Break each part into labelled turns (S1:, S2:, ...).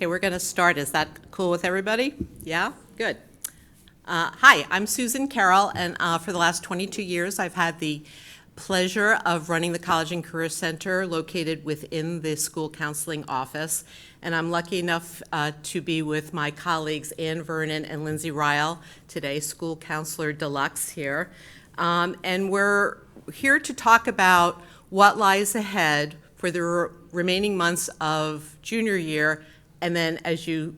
S1: Okay, we're going to start. Is that cool with everybody? Yeah? Good. Hi, I'm Susan Carroll, and for the last 22 years, I've had the pleasure of running the College and Career Center located within the school counseling office. And I'm lucky enough to be with my colleagues Ann Vernon and Lindsay Ryle today, school counselor deluxe here. And we're here to talk about what lies ahead for the remaining months of junior year, and then as you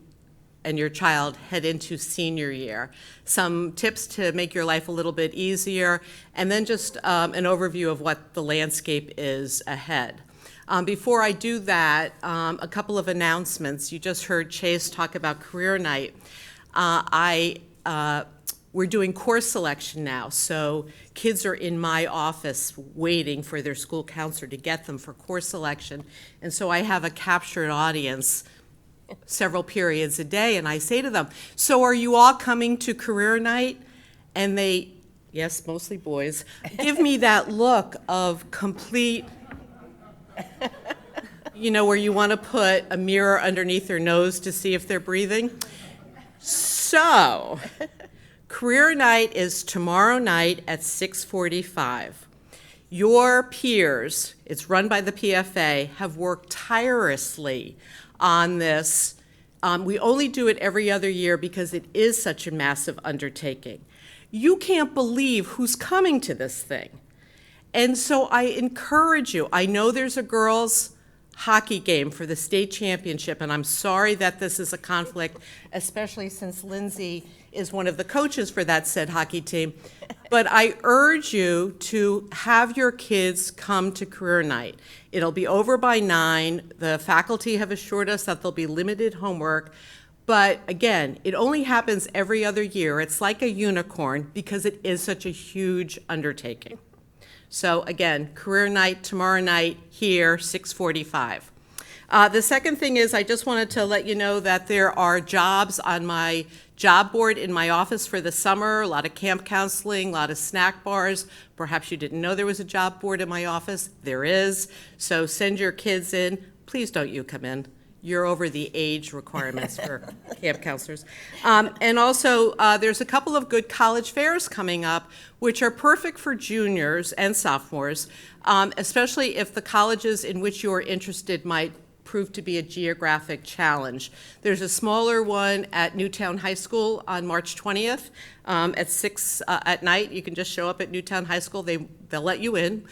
S1: and your child head into senior year. Some tips to make your life a little bit easier, and then just an overview of what the landscape is ahead. Before I do that, a couple of announcements. You just heard Chase talk about Career Night. We're doing course selection now, so kids are in my office waiting for their school counselor to get them for course selection. And so I have a captured audience several periods a day, and I say to them, so are you all coming to Career Night? And they, yes, mostly boys, give me that look of complete, where you want to put a mirror underneath their nose to see if they're breathing. So, Career Night is tomorrow night at 6:45. Your peers, it's run by the PFA, have worked tirelessly on this. We only do it every other year because it is such a massive undertaking. You can't believe who's coming to this thing. And so I encourage you. I know there's a girls' hockey game for the state championship, and I'm sorry that this is a conflict, especially since Lindsay is one of the coaches for that said hockey team. But I urge you to have your kids come to Career Night. It'll be over by 9. The faculty have assured us that there'll be limited homework. But again, it only happens every other year. It's like a unicorn because it is such a huge undertaking. So again, Career Night tomorrow night here, 6:45. The second thing is I just wanted to let you know that there are jobs on my job board in my office for the summer, a lot of camp counseling, a lot of snack bars. Perhaps you didn't know there was a job board in my office. There is. So send your kids in. Please don't you come in. You're over the age requirements for camp counselors. And also, there's a couple of good college fairs coming up, which are perfect for juniors and sophomores, especially if the colleges in which you're interested might prove to be a geographic challenge. There's a smaller one at Newtown High School on March 20th at 6 at night. You can just show up at Newtown High School. They'll let you in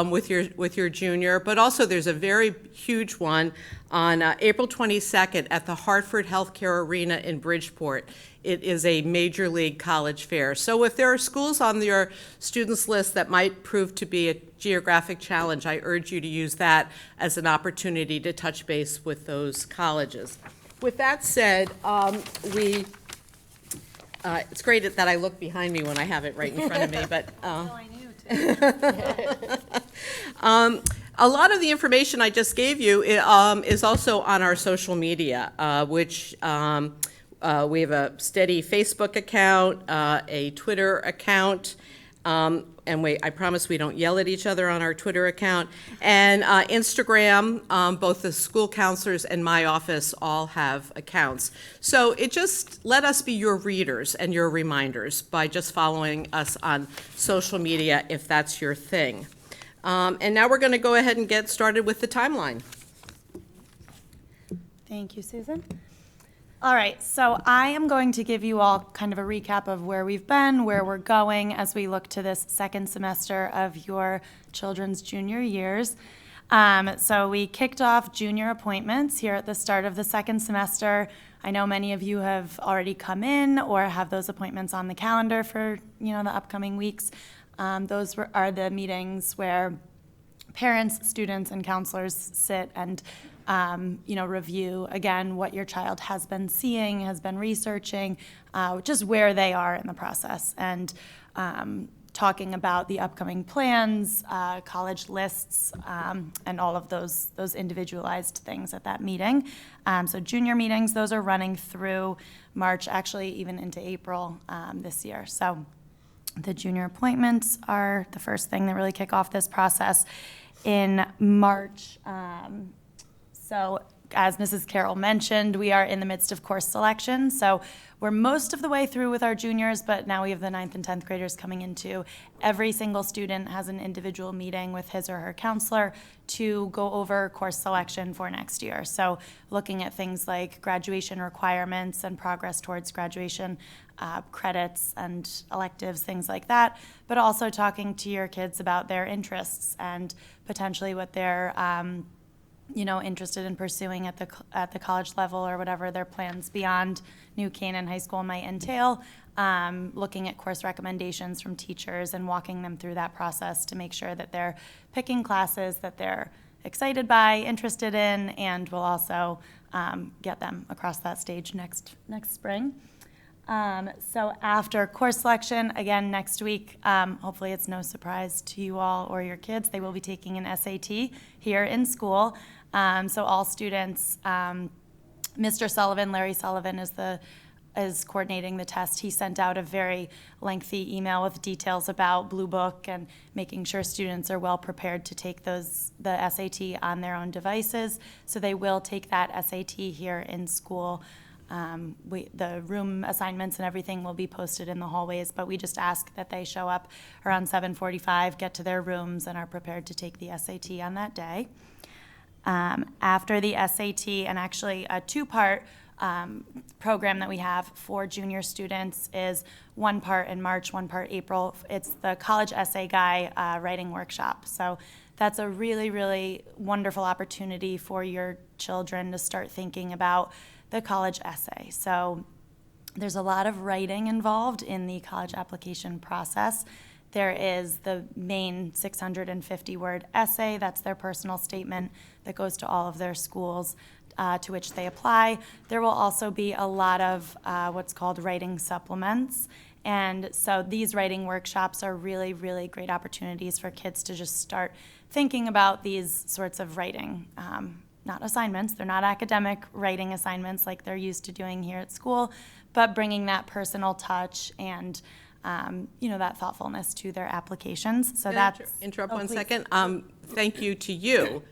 S1: with your junior. But also there's a very huge one on April 22nd at the Hartford Healthcare Arena in Bridgeport. It is a major league college fair. So if there are schools on your students list that might prove to be a geographic challenge, I urge you to use that as an opportunity to touch base with those colleges. With that said, it's great that I look behind me when I have it right in front of me, but
S2: I knew too.
S1: a lot of the information I just gave you is also on our social media, which we have a steady Facebook account, a Twitter account, and I promise we don't yell at each other on our Twitter account, and Instagram. Both the school counselors and my office all have accounts. So let us be your readers and your reminders by just following us on social media if that's your thing. And now we're going to go ahead and get started with the timeline.
S2: Thank you, Susan. All right, so I am going to give you all kind of a recap of where we've been, where we're going as we look to this second semester of your children's junior years. So we kicked off junior appointments here at the start of the second semester. I know many of you have already come in or have those appointments on the calendar for the upcoming weeks. Those are the meetings where parents, students, and counselors sit and review, again, what your child has been seeing, has been researching, just where they are in the process, and talking about the upcoming plans, college lists, and all of those individualized things at that meeting. So junior meetings, those are running through March, actually even into April this year. So the junior appointments are the first thing that really kick off this process in March. So as Mrs. Carroll mentioned, we are in the midst of course selection. So we're most of the way through with our juniors, but now we have the 9th and 10th graders coming in too. Every single student has an individual meeting with his or her counselor to go over course selection for next year. So looking at things like graduation requirements and progress towards graduation, credits and electives, things like that, but also talking to your kids about their interests and potentially what they're interested in pursuing at the college level or whatever their plans beyond New Canaan High School might entail. Looking at course recommendations from teachers and walking them through that process to make sure that they're picking classes that they're excited by, interested in, and will also get them across that stage next spring. So after course selection, again, next week, hopefully it's no surprise to you all or your kids, they will be taking an SAT here in school. So all students, Mr. Sullivan, Larry Sullivan is coordinating the test. He sent out a very lengthy email with details about Blue Book and making sure students are well prepared to take the SAT on their own devices. So they will take that SAT here in school. The room assignments and everything will be posted in the hallways, but we just ask that they show up around 7:45, get to their rooms, and are prepared to take the SAT on that day. After the SAT, and actually a two-part program that we have for junior students is one part in March, one part April. It's the College Essay Guy writing workshop. So that's a really, really wonderful opportunity for your children to start thinking about the college essay. So there's a lot of writing involved in the college application process. There is the main 650-word essay. That's their personal statement that goes to all of their schools to which they apply. There will also be a lot of what's called writing supplements. And so these writing workshops are really, really great opportunities for kids to just start thinking about these sorts of writing. Not assignments, they're not academic writing assignments like they're used to doing here at school, but bringing that personal touch and that thoughtfulness to their applications. So that's
S1: interrupt
S2: oh,
S1: one
S2: please.
S1: second. Thank you to you,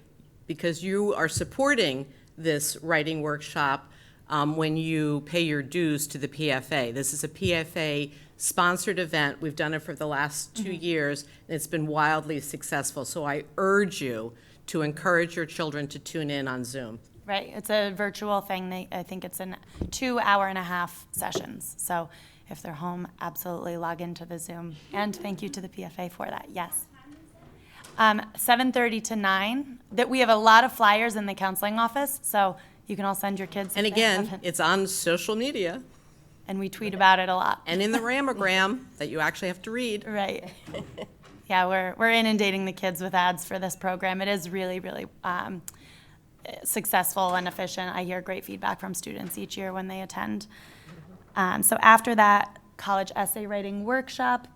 S1: because you are supporting this writing workshop when you pay your dues to the PFA. This is a PFA sponsored event. We've done it for the last 2 years, and it's been wildly successful. So I urge you to encourage your children to tune in on Zoom.
S2: Right, it's a virtual thing. I think it's in 2.5-hour sessions. So if they're home, absolutely log into the Zoom. And thank you to the PFA for that, yes. 7:30 to 9. That we have a lot of flyers in the counseling office, so you can all send your kids.
S1: And
S2: if they
S1: again,
S2: haven't.
S1: it's on social media
S2: And we tweet about it a lot.
S1: and in the Ramagram that you actually have to read.
S2: Right. Yeah, we're inundating the kids with ads for this program. It is really, really successful and efficient. I hear great feedback from students each year when they attend. So after that college essay writing workshop,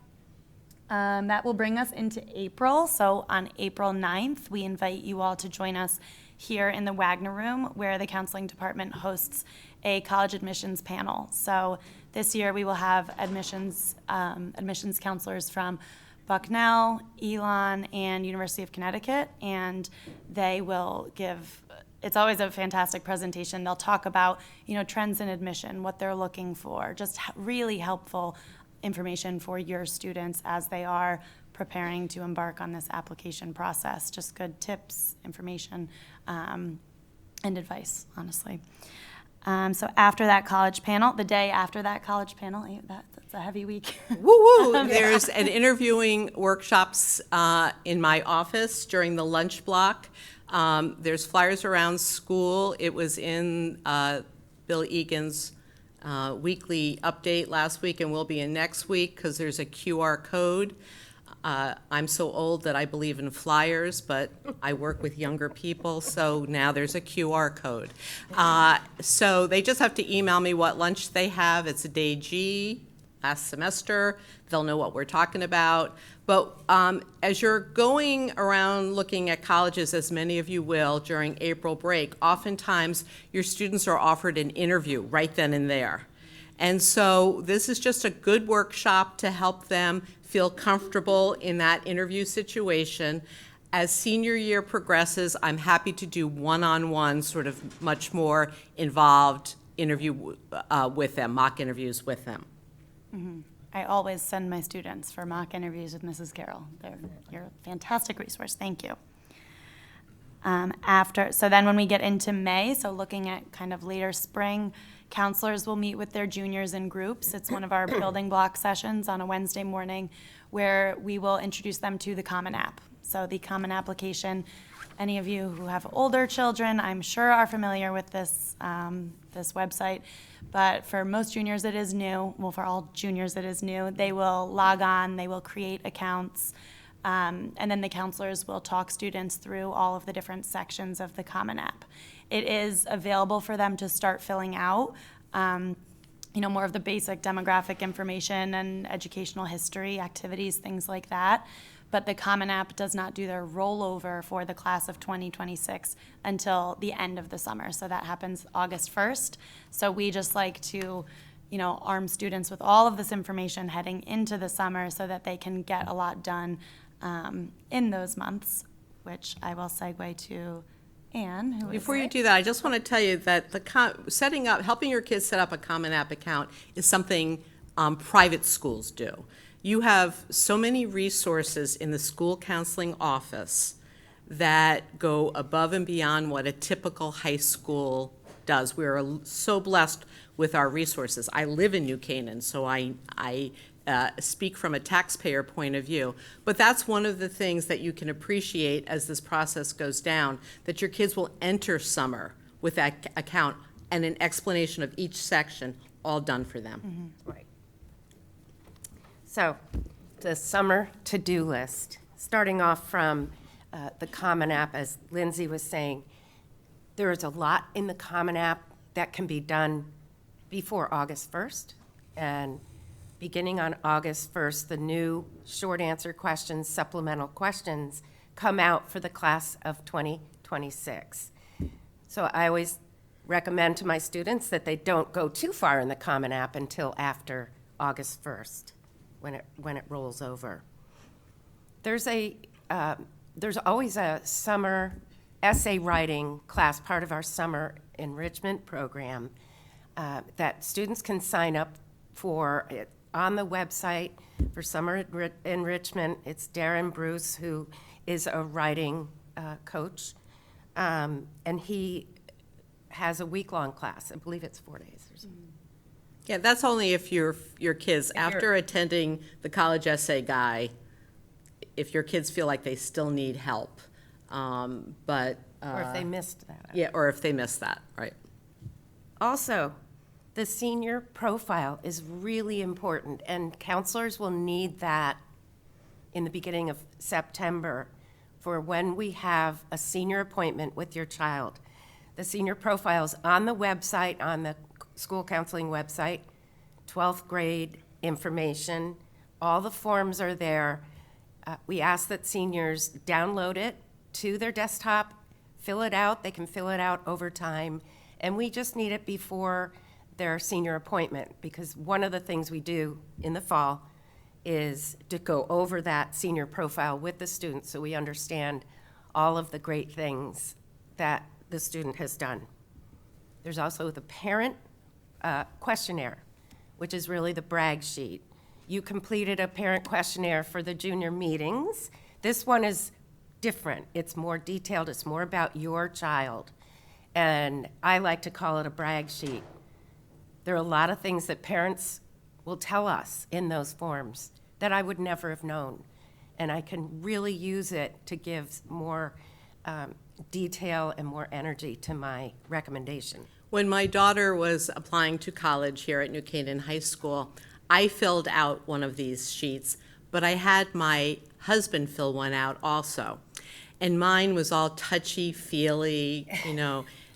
S2: that will bring us into April. So on April 9th, we invite you all to join us here in the Wagner Room, where the counseling department hosts a college admissions panel. So this year we will have admissions counselors from Bucknell, Elon, and University of Connecticut, and they will give, it's always a fantastic presentation. They'll talk about, trends in admission, what they're looking for, just really helpful information for your students as they are preparing to embark on this application process. Just good tips, information, and advice, honestly. So after that college panel, the day after that college panel, that's a heavy week.
S1: Woo-woo! There's an interviewing workshops in my office during the lunch block. There's flyers around school. It was in Bill Egan's weekly update last week and will be in next week because there's a QR code. I'm so old that I believe in flyers, but I work with younger people, so now there's a QR code. So they just have to email me what lunch they have. It's a day G, last semester. They'll know what we're talking about. But as you're going around looking at colleges, as many of you will during April break, oftentimes your students are offered an interview right then and there. And so this is just a good workshop to help them feel comfortable in that interview situation. As senior year progresses, I'm happy to do one-on-one, sort of much more involved interview with them, mock interviews with them.
S2: I always send my students for mock interviews with Mrs. Carroll. You're a fantastic resource. Thank you. So then when we get into May, so looking at kind of later spring, counselors will meet with their juniors in groups. It's one of our building block sessions on a Wednesday morning where we will introduce them to the Common App. So the Common Application, any of you who have older children, I'm sure are familiar with this, this website. But for most juniors, it is new. Well, for all juniors, it is new. They will log on, they will create accounts, and then the counselors will talk students through all of the different sections of the Common App. It is available for them to start filling out, more of the basic demographic information and educational history, activities, things like that. But the Common App does not do their rollover for the class of 2026 until the end of the summer. So that happens August 1st. So we just like to, arm students with all of this information heading into the summer so that they can get a lot done in those months, which I will segue to Anne, who is
S1: Before you do that, I just want to tell you that helping your kids set up a Common App account is something private schools do. You have so many resources in the school counseling office that go above and beyond what a typical high school does. We are so blessed with our resources. I live in New Canaan, so I speak from a taxpayer point of view. But that's one of the things that you can appreciate as this process goes down, that your kids will enter summer with that account and an explanation of each section all done for them.
S3: Right. So, the summer to-do list, starting off from the Common App, as Lindsay was saying, there is a lot in the Common App that can be done before August 1st. And beginning on August 1st, the new short answer questions, supplemental questions, come out for the class of 2026. So I always recommend to my students that they don't go too far in the Common App until after August 1st. When it rolls over. There's always a summer essay writing class, part of our summer enrichment program, that students can sign up for it on the website for summer enrichment. It's Darren Bruce, who is a writing coach, and he has a week-long class. I believe it's 4 days or something.
S1: Yeah, that's only if your kids, after attending the college essay guy, if your kids feel like they still need help.
S3: Or if they missed that.
S1: Yeah, or if they missed that, right.
S3: Also, the senior profile is really important, and counselors will need that in the beginning of September for when we have a senior appointment with your child. The senior profile is on the website, on the school counseling website, 12th grade information. All the forms are there. We ask that seniors download it to their desktop, fill it out. They can fill it out over time. And we just need it before their senior appointment, because one of the things we do in the fall is to go over that senior profile with the students so we understand all of the great things that the student has done. There's also the parent questionnaire, which is really the brag sheet. You completed a parent questionnaire for the junior meetings. This one is different. It's more detailed. It's more about your child. And I like to call it a brag sheet. There are a lot of things that parents will tell us in those forms that I would never have known. And I can really use it to give more detail and more energy to my recommendation.
S1: When my daughter was applying to college here at New Canaan High School, I filled out one of these sheets, but I had my husband fill one out also. And mine was all touchy-feely,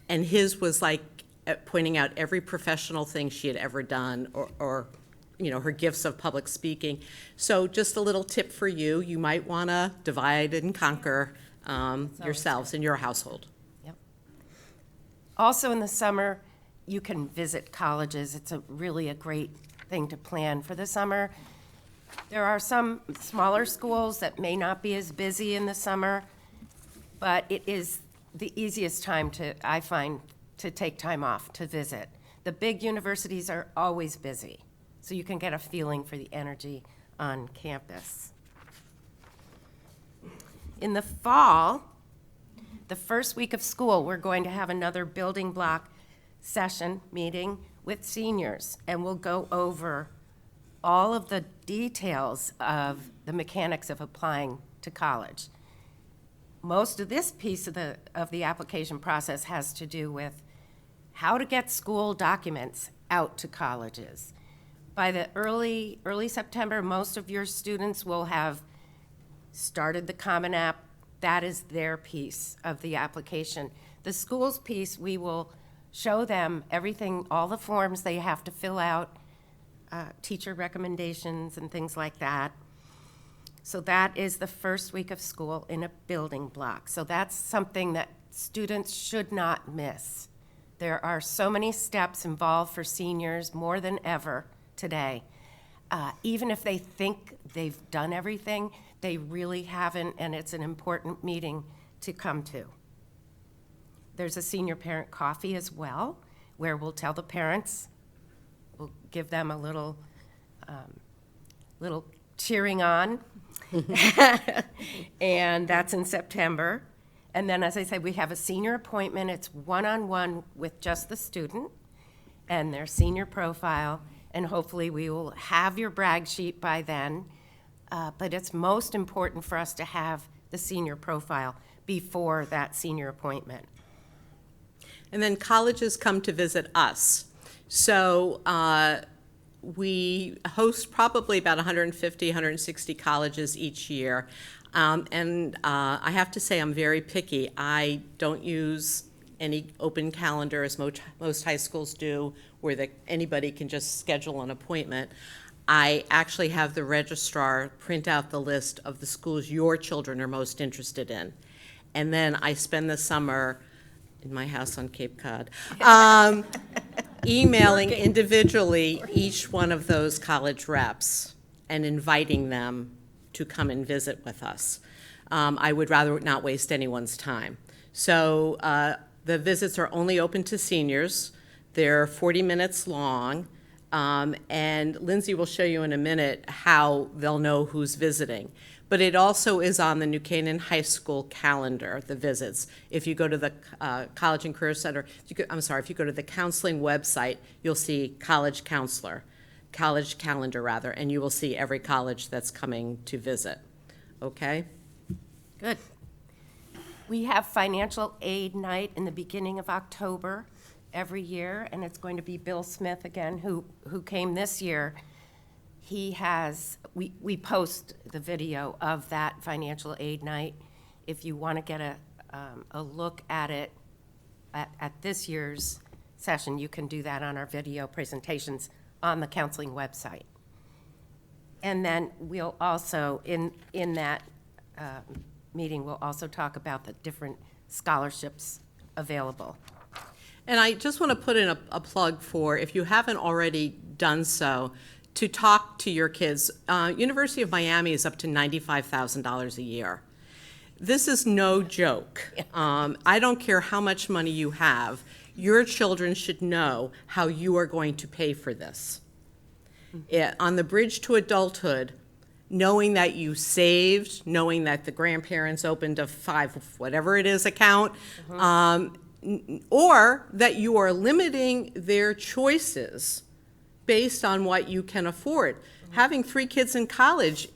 S1: and his was like pointing out every professional thing she had ever done or her gifts of public speaking. So just a little tip for you, you might want to divide and conquer yourselves in your household.
S3: Yep. Also in the summer, you can visit colleges. It's really a great thing to plan for the summer. There are some smaller schools that may not be as busy in the summer, but it is the easiest time I find, to take time off to visit. The big universities are always busy, so you can get a feeling for the energy on campus. In the fall, the first week of school, we're going to have another building block session meeting with seniors, and we'll go over all of the details of the mechanics of applying to college. Most of this piece of the application process has to do with how to get school documents out to colleges. By the early September, most of your students will have started the Common App. That is their piece of the application. The school's piece, we will show them everything, all the forms they have to fill out, teacher recommendations and things like that. So that is the first week of school in a building block. So that's something that students should not miss. There are so many steps involved for seniors, more than ever today. Even if they think they've done everything, they really haven't, and it's an important meeting to come to. There's a senior parent coffee as well, where we'll tell the parents, we'll give them a little cheering on. And that's in September. And then, as I said, we have a senior appointment. It's one-on-one with just the student and their senior profile. And hopefully we will have your brag sheet by then. But it's most important for us to have the senior profile before that senior appointment.
S1: And then colleges come to visit us. So we host probably about 150, 160 colleges each year. And I have to say I'm very picky. I don't use any open calendar as most high schools do, where anybody can just schedule an appointment. I actually have the registrar print out the list of the schools your children are most interested in. And then I spend the summer in my house on Cape Cod, emailing individually each one of those college reps and inviting them to come and visit with us. I would rather not waste anyone's time. So the visits are only open to seniors. They're 40 minutes long. And Lindsay will show you in a minute how they'll know who's visiting. But it also is on the New Canaan High School calendar, the visits. If you go to the College and Career Center, if you go to the counseling website, you'll see college calendar, and you will see every college that's coming to visit. Okay?
S3: Good. We have financial aid night in the beginning of October every year, and it's going to be Bill Smith again, who came this year. He has, we post the video of that financial aid night. If you want to get a look at it at this year's session, you can do that on our video presentations on the counseling website. And then we'll also, in that meeting, we'll also talk about the different scholarships available.
S1: And I just want to put in a plug for, if you haven't already done so, to talk to your kids. University of Miami is up to $95,000 a year. This is no joke. I don't care how much money you have. Your children should know how you are going to pay for this. On the bridge to adulthood, knowing that you saved, knowing that the grandparents opened a whatever it is account, or that you are limiting their choices based on what you can afford. Having 3 kids in college,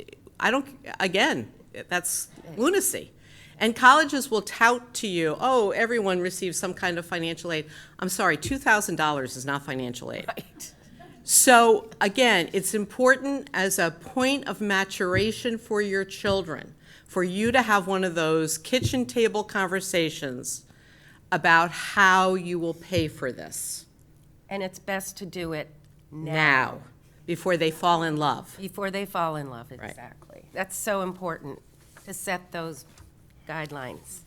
S1: that's lunacy. And colleges will tout to you, oh, everyone receives some kind of financial aid. I'm sorry, $2,000 is not financial aid.
S3: Right.
S1: So again, it's important as a point of maturation for your children, for you to have one of those kitchen table conversations about how you will pay for this.
S3: And it's best to do it
S1: Now, before they fall in love.
S3: before they fall in love,
S1: Right.
S3: exactly. That's so important, to set those guidelines.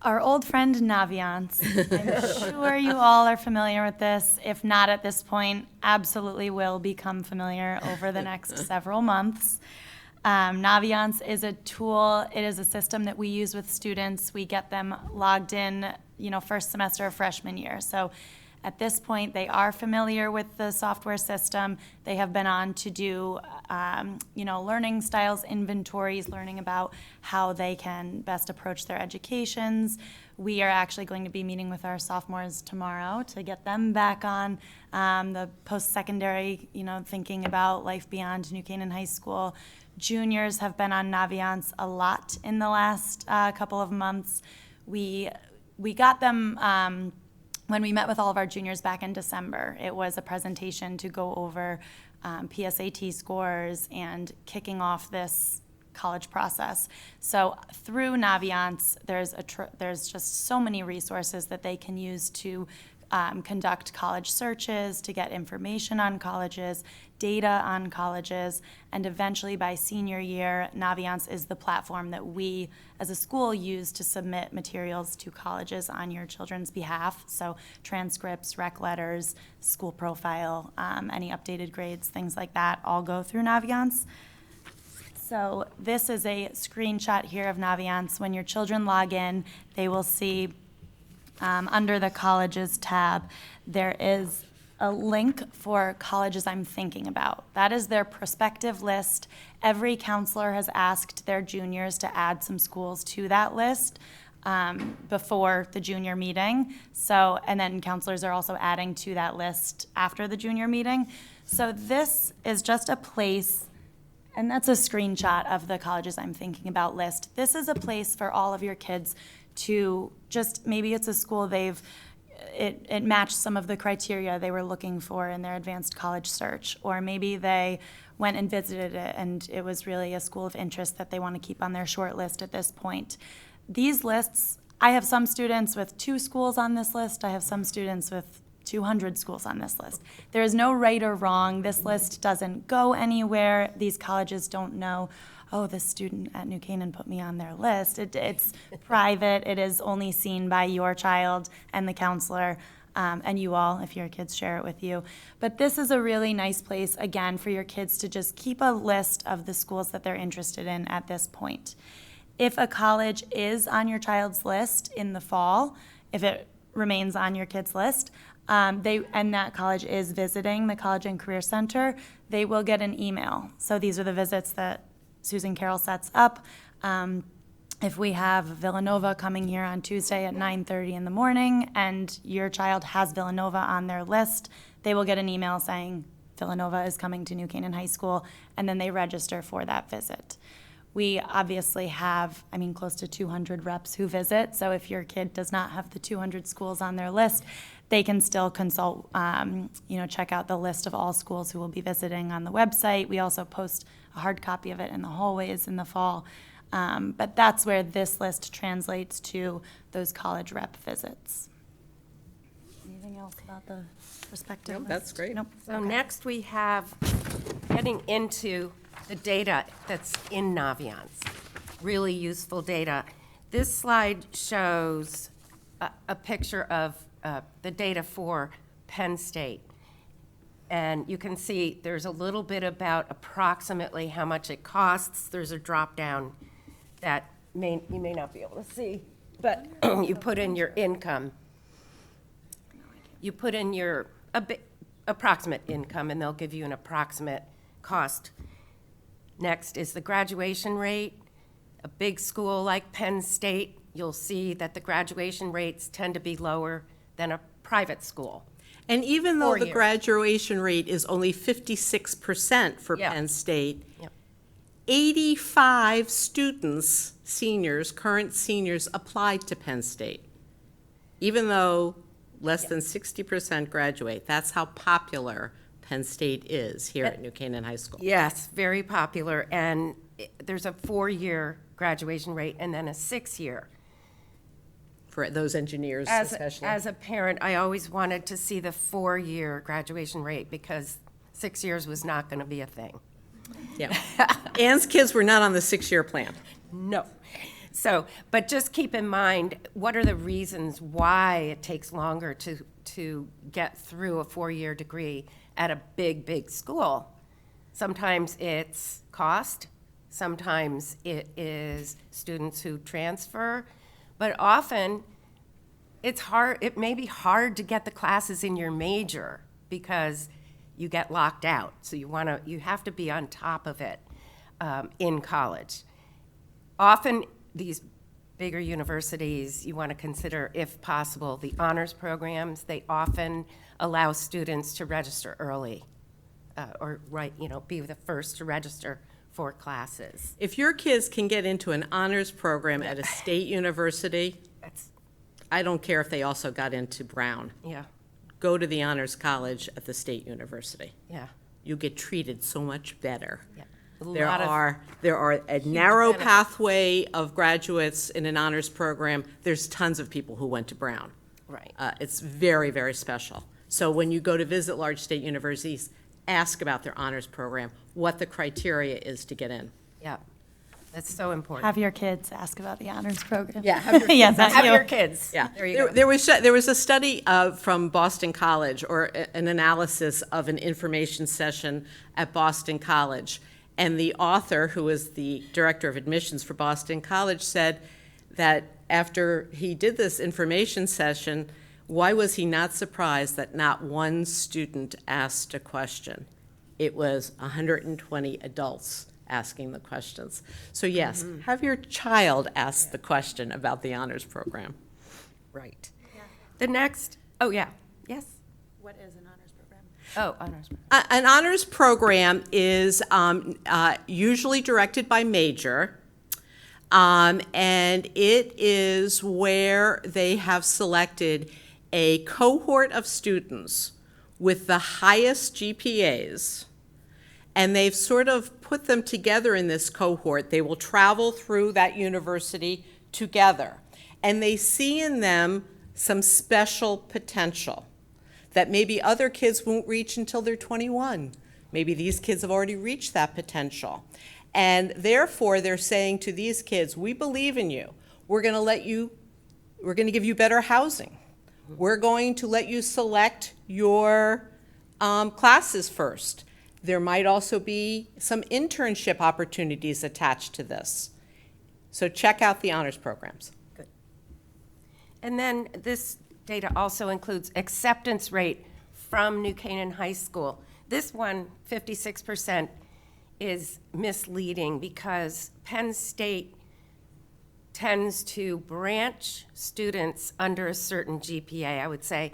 S2: Our old friend Naviance. I'm sure you all are familiar with this. If not at this point, absolutely will become familiar over the next several months. Naviance is a tool, it is a system that we use with students. We get them logged in, first semester of freshman year. So at this point, they are familiar with the software system. They have been on to do, learning styles inventories, learning about how they can best approach their educations. We are actually going to be meeting with our sophomores tomorrow to get them back on the post-secondary, thinking about life beyond New Canaan High School. Juniors have been on Naviance a lot in the last couple of months. We got them when we met with all of our juniors back in December. It was a presentation to go over PSAT scores and kicking off this college process. So through Naviance, there's just so many resources that they can use to conduct college searches, to get information on colleges, data on colleges, and eventually by senior year, Naviance is the platform that we as a school use to submit materials to colleges on your children's behalf. So transcripts, rec letters, school profile, any updated grades, things like that, all go through Naviance. So this is a screenshot here of Naviance. When your children log in, they will see under the colleges tab, there is a link for colleges I'm thinking about. That is their prospective list. Every counselor has asked their juniors to add some schools to that list before the junior meeting. So, and then counselors are also adding to that list after the junior meeting. So this is just a place, and that's a screenshot of the colleges I'm thinking about list. This is a place for all of your kids to just, maybe it's a school it matched some of the criteria they were looking for in their advanced college search, or maybe they went and visited it and it was really a school of interest that they want to keep on their short list at this point. These lists, I have some students with 2 schools on this list, I have some students with 200 schools on this list. There is no right or wrong. This list doesn't go anywhere. These colleges don't know, oh, this student at New Canaan put me on their list. It's private. It is only seen by your child and the counselor, and you all, if your kids share it with you. But this is a really nice place, again, for your kids to just keep a list of the schools that they're interested in at this point. If a college is on your child's list in the fall, if it remains on your kid's list, and that college is visiting the College and Career Center, they will get an email. So these are the visits that Susan Carroll sets up. If we have Villanova coming here on Tuesday at 9:30 in the morning and your child has Villanova on their list, they will get an email saying Villanova is coming to New Canaan High School, and then they register for that visit. We obviously have, close to 200 reps who visit, so if your kid does not have the 200 schools on their list, they can still consult, check out the list of all schools who will be visiting on the website. We also post a hard copy of it in the hallways in the fall. But that's where this list translates to those college rep visits. Anything else about the prospective list?
S1: That's great.
S2: Nope.
S3: So next we have getting into the data that's in Naviance, really useful data. This slide shows a picture of the data for Penn State. And you can see there's a little bit about approximately how much it costs. There's a drop down that you may not be able to see, but you put in your income. You put in your approximate income, and they'll give you an approximate cost. Next is the graduation rate. A big school like Penn State, you'll see that the graduation rates tend to be lower than a private school.
S1: And even though the
S3: 4 years.
S1: graduation rate is only 56% for
S3: Yeah.
S1: Penn State,
S3: Yep.
S1: 85 students, seniors, current seniors, applied to Penn State, even though less than 60% graduate. That's how popular Penn State is here at New Canaan High School.
S3: Yes, very popular, and there's a 4-year graduation rate and then a 6-year.
S1: For those engineers
S3: As
S1: especially.
S3: a parent, I always wanted to see the 4-year graduation rate because 6 years was not going to be a thing.
S1: Yeah. Ann's kids were not on the 6-year plan.
S3: No. So, but just keep in mind, what are the reasons why it takes longer to get through a 4-year degree at a big, big school? Sometimes it's cost, Sometimes it is students who transfer, but often it's hard, it may be hard to get the classes in your major because you get locked out. So you have to be on top of it in college. Often these bigger universities, you want to consider, if possible, the honors programs. They often allow students to register early or be the first to register for classes.
S1: If your kids can get into an honors program at a state university,
S3: That's,
S1: I don't care if they also got into Brown.
S3: yeah,
S1: Go to the honors college at the state university.
S3: yeah,
S1: You get treated so much better.
S3: yeah.
S1: There are a narrow
S3: benefits.
S1: pathway of graduates in an honors program. There's tons of people who went to Brown.
S3: Right.
S1: It's very, very special. So when you go to visit large state universities, ask about their honors program, what the criteria is to get in.
S3: Yeah, that's so important.
S2: Have your kids ask about the honors program.
S1: Yeah, have your
S2: Yes, not
S3: Have
S2: you.
S3: your kids.
S1: Yeah,
S3: There you go.
S1: there was a study from Boston College, or an analysis of an information session at Boston College. And the author, who was the director of admissions for Boston College, said that after he did this information session, why was he not surprised that not one student asked a question? It was 120 adults asking the questions. So yes, have your child ask the question about the honors program.
S3: Right. The next, oh, yeah, yes?
S2: What is an honors program?
S3: Oh, honors program.
S1: An honors program is usually directed by major, and it is where they have selected a cohort of students with the highest GPAs, and they've sort of put them together in this cohort. They will travel through that university together, and they see in them some special potential that maybe other kids won't reach until they're 21. Maybe these kids have already reached that potential. And therefore, they're saying to these kids, we believe in you. We're going to give you better housing. We're going to let you select your classes first. There might also be some internship opportunities attached to this. So check out the honors programs.
S3: And then this data also includes acceptance rate from New Canaan High School. This one, 56%, is misleading because Penn State tends to branch students under a certain GPA. I would say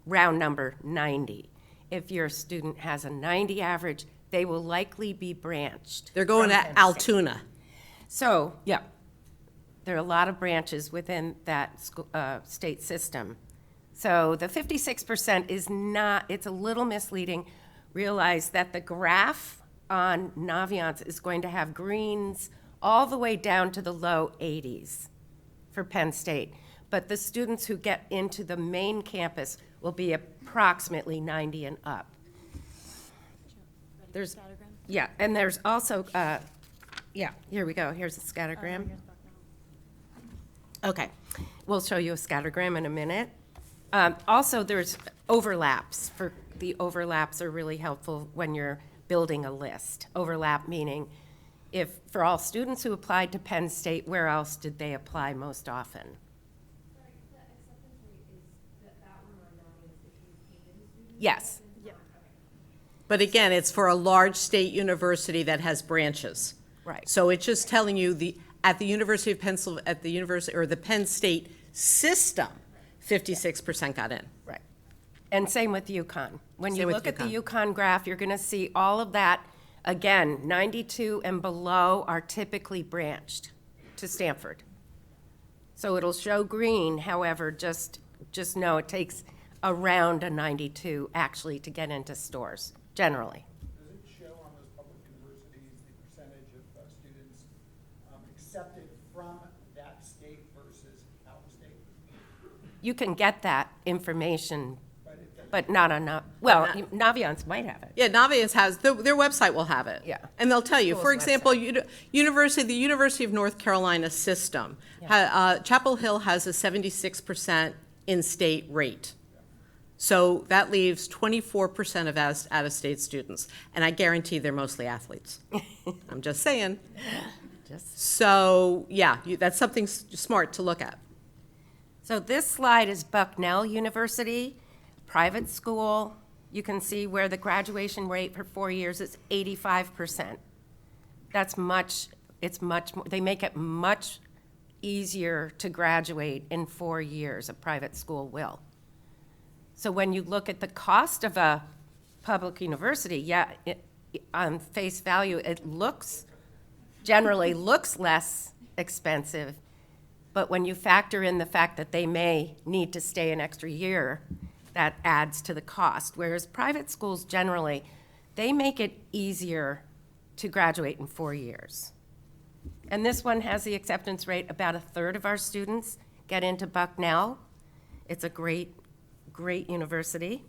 S3: round number 90. If your student has a 90 average, they will likely be branched.
S1: They're going
S3: from
S1: to
S3: Penn State.
S1: Altoona.
S3: So, yeah, there are a lot of branches within that state system. So the 56% is not, it's a little misleading. Realize that the graph on Naviance is going to have greens all the way down to the low 80s for Penn State. But the students who get into the main campus will be approximately 90 and up. There's, yeah, and there's also, yeah, here we go. Here's a scattergram. Okay, we'll show you a scattergram in a minute. Also, there's overlaps. The overlaps are really helpful when you're building a list. Overlap meaning if, for all students who applied to Penn State, where else did they apply most often?
S4: Sorry, the acceptance rate is that one or not is if you came in students?
S3: Yes,
S1: But again, it's for a large state university that has branches.
S3: right.
S1: So it's just telling you at the University of Pennsylvania, at the university, or the Penn State system, 56% got in.
S3: Right. And same with UConn. When you
S1: Same with
S3: look at the UConn graph, you're going to see all of that. Again, 92 and below are typically branched to Stanford. So it'll show green, however, just know it takes around a 92 actually to get into stores, generally.
S5: Does it show on those public universities the percentage of students accepted from that state versus out of state?
S3: You can get that information,
S5: But it doesn't.
S3: but not on, well, Naviance might have it.
S1: Yeah, Naviance has, their website will have it.
S3: Yeah.
S1: And they'll tell you, for
S3: School's
S1: example, the University of North Carolina system, Chapel Hill has a 76% in-state rate. So that leaves 24% of out-of-state students, and I guarantee they're mostly athletes. I'm just saying. So, yeah, that's something smart to look at.
S3: So this slide is Bucknell University, private school. You can see where the graduation rate for 4 years is 85%. It's much more, they make it much easier to graduate in 4 years, a private school will. So when you look at the cost of a public university, yeah, on face value, it generally looks less expensive, but when you factor in the fact that they may need to stay an extra year, that adds to the cost. Whereas private schools generally, they make it easier to graduate in 4 years. And this one has the acceptance rate, about a third of our students get into Bucknell. It's a great university.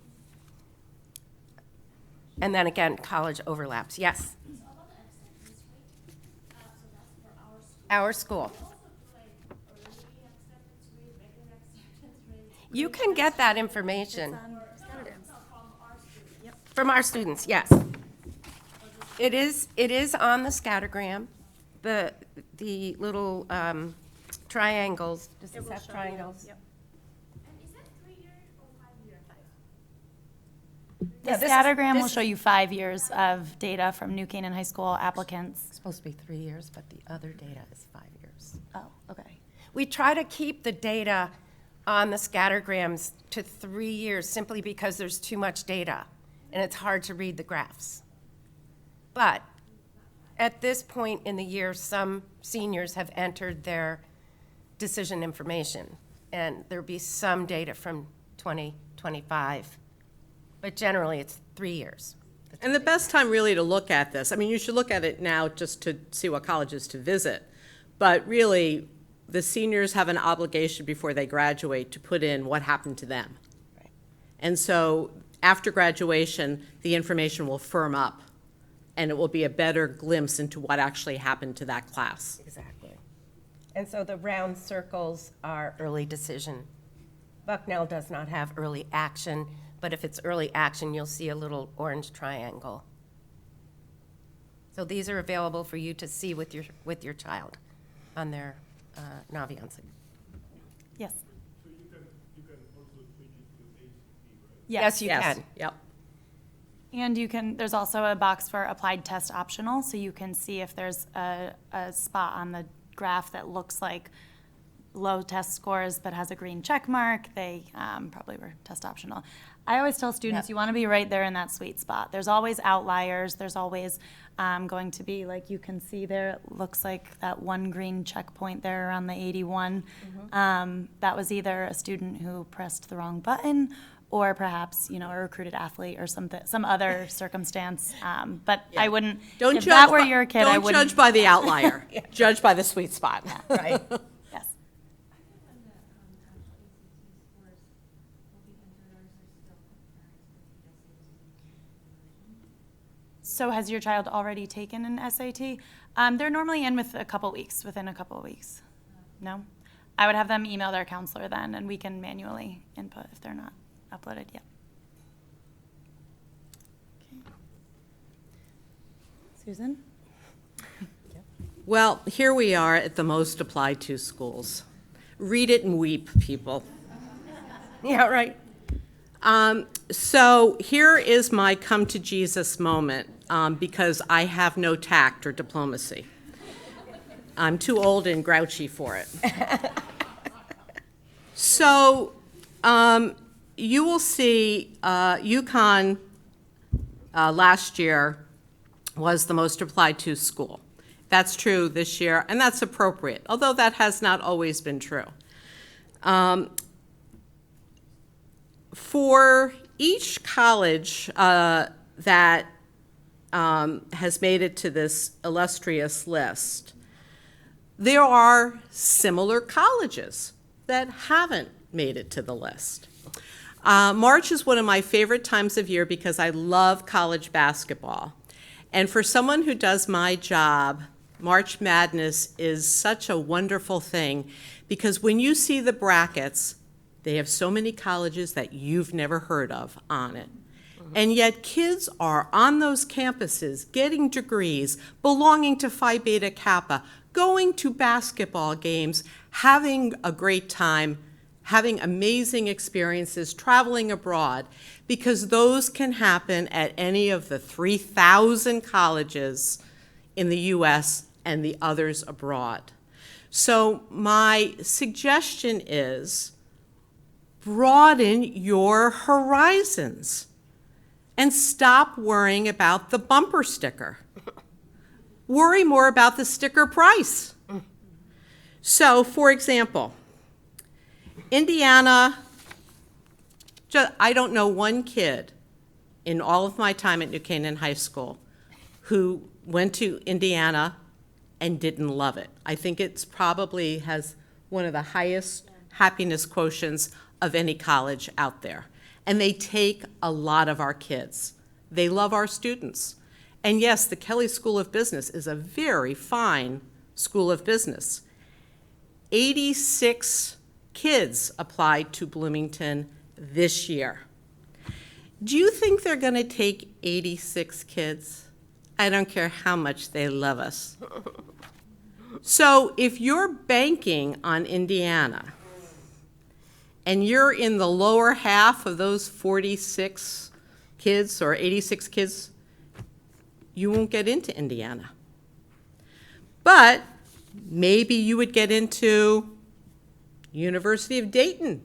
S3: And then again, college overlaps. Yes?
S4: So about the acceptance rate, so that's for our school.
S3: Our school.
S4: We also do like early acceptance rate, regular acceptance rate.
S3: You can get that information
S4: No, from our students.
S3: from our students, yes. It is on the scattergram, the little triangles. Does this have triangles?
S4: And is that 3 years or 5 years?
S2: The
S3: Yeah, this-
S2: scattergram will
S3: this-
S2: show you 5 years of data from New Canaan High School applicants.
S3: It's supposed to be 3 years, but the other data is 5 years.
S2: Oh, okay.
S3: We try to keep the data on the scattergrams to 3 years simply because there's too much data and it's hard to read the graphs. But at this point in the year, some seniors have entered their decision information, and there'll be some data from 2025. But generally, it's 3 years.
S1: And the best time really to look at this, I mean, you should look at it now just to see what colleges to visit. But really, the seniors have an obligation before they graduate to put in what happened to them.
S3: Right.
S1: And so after graduation, the information will firm up, and it will be a better glimpse into what actually happened to that class.
S3: Exactly. And so the round circles are early decision. Bucknell does not have early action, but if it's early action, you'll see a little orange triangle. So these are available for you to see with your child on their Naviance.
S2: Yes.
S6: So you can also switch it to ACT, right?
S3: Yes, you
S1: Yes,
S3: can.
S1: yep.
S2: And there's also a box for applied test optional, so you can see if there's a spot on the graph that looks like low test scores but has a green check mark, they probably were test optional. I always tell students,
S3: Yep.
S2: you want to be right there in that sweet spot. There's always outliers, there's always going to be, like you can see there, it looks like that one green checkpoint there around the 81. That was either a student who pressed the wrong button or perhaps, a recruited athlete or some other circumstance. But I wouldn't,
S1: Don't
S2: if
S1: judge
S2: that were
S1: by-
S2: your kid, I
S1: Don't
S2: wouldn't.
S1: judge by the outlier. Judge by the sweet spot.
S3: Right.
S2: Yes.
S4: I think when the actual ACT scores will be entered, ours are still comparing to
S2: So has your child already taken an SAT? They're normally in within a couple of weeks. No? I would have them email their counselor then, and we can manually input if they're not uploaded yet. Okay. Susan?
S1: Well, here we are at the most applied to schools. Read it and weep, people.
S3: Yeah, right.
S1: So here is my come to Jesus moment, because I have no tact or diplomacy. I'm too old and grouchy for it. So you will see UConn last year was the most applied to school. That's true this year, and that's appropriate, although that has not always been true. For each college that has made it to this illustrious list, there are similar colleges that haven't made it to the list. March is one of my favorite times of year because I love college basketball. And for someone who does my job, March Madness is such a wonderful thing because when you see the brackets, They have so many colleges that you've never heard of on it. And yet kids are on those campuses getting degrees, belonging to Phi Beta Kappa, going to basketball games, having a great time, having amazing experiences, traveling abroad, because those can happen at any of the 3,000 colleges in the US and the others abroad. So my suggestion is broaden your horizons and stop worrying about the bumper sticker. Worry more about the sticker price. So, for example, Indiana, I don't know one kid in all of my time at New Canaan High School who went to Indiana and didn't love it. I think it's probably has one of the highest happiness quotients of any college out there. And they take a lot of our kids. They love our students. And yes, the Kelley School of Business is a very fine school of business. 86 kids applied to Bloomington this year. Do you think they're going to take 86 kids? I don't care how much they love us. So if you're banking on Indiana, and you're in the lower half of those 46 kids or 86 kids, you won't get into Indiana. But maybe you would get into University of Dayton.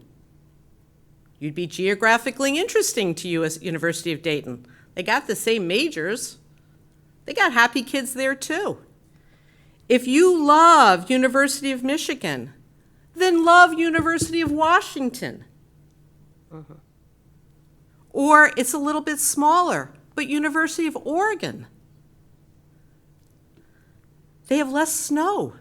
S1: You'd be geographically interesting to you as University of Dayton. They got the same majors. They got happy kids there too. If you love University of Michigan, then love University of Washington. Or it's a little bit smaller, but University of Oregon. They have less snow.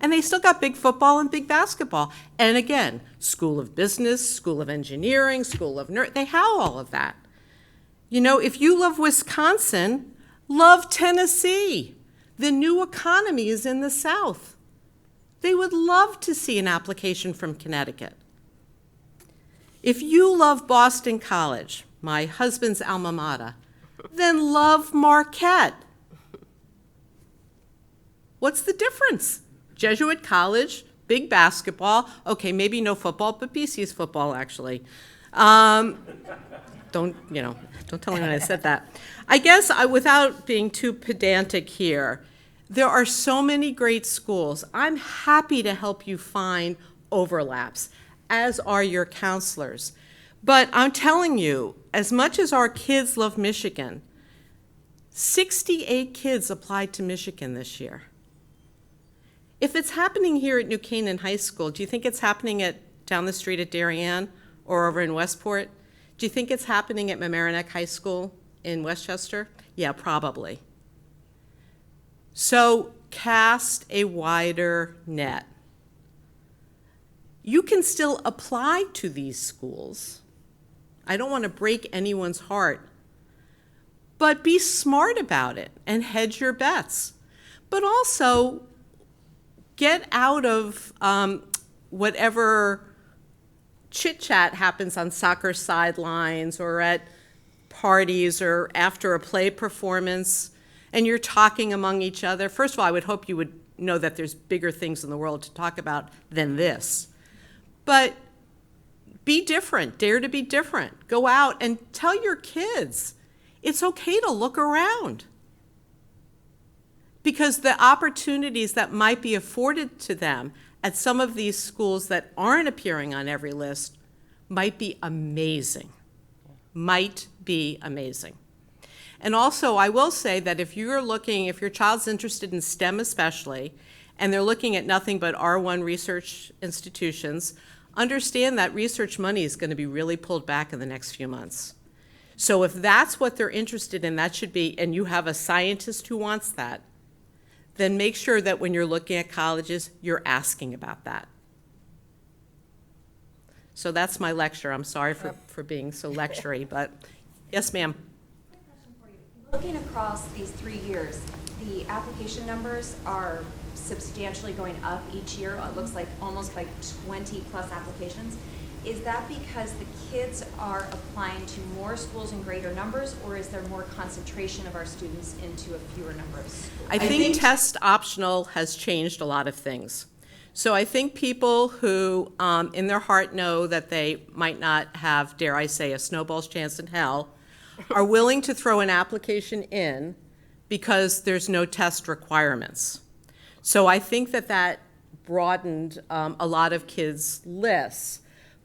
S1: And they still got big football and big basketball. And again, School of Business, School of Engineering, School of Nursing, they have all of that. You know, if you love Wisconsin, love Tennessee. The new economy is in the South. They would love to see an application from Connecticut. If you love Boston College, my husband's alma mater, then love Marquette. What's the difference? Jesuit college, big basketball. Okay, maybe no football, but BC's football, actually. Don't tell anyone I said that. I guess without being too pedantic here, there are so many great schools. I'm happy to help you find overlaps, as are your counselors. But I'm telling you, as much as our kids love Michigan, 68 kids applied to Michigan this year. If it's happening here at New Canaan High School, do you think it's happening down the street at Darien or over in Westport? Do you think it's happening at Mamaroneck High School in Westchester? Yeah, probably. So cast a wider net. You can still apply to these schools. I don't want to break anyone's heart, but be smart about it and hedge your bets. But also get out of whatever chit-chat happens on soccer sidelines or at parties or after a play performance, and you're talking among each other. First of all, I would hope you would know that there's bigger things in the world to talk about than this. But be different, dare to be different. Go out and tell your kids it's okay to look around. Because the opportunities that might be afforded to them at some of these schools that aren't appearing on every list might be amazing. Might be amazing. And also, I will say that if your child's interested in STEM especially, and they're looking at nothing but R1 research institutions, understand that research money is going to be really pulled back in the next few months. So if that's what they're interested in, that should be, and you have a scientist who wants that, then make sure that when you're looking at colleges, you're asking about that. So that's my lecture. I'm sorry for being so lectury, but yes, ma'am.
S4: Looking across these 3 years, the application numbers are
S7: substantially going up each year. It looks like almost like 20-plus applications. Is that because the kids are applying to more schools in greater numbers, or is there more concentration of our students into a fewer number of schools?
S1: I think test optional has changed a lot of things. So I think people who, in their heart, know that they might not have, dare I say, a snowball's chance in hell, are willing to throw an application in because there's no test requirements. So I think that that broadened a lot of kids' lists.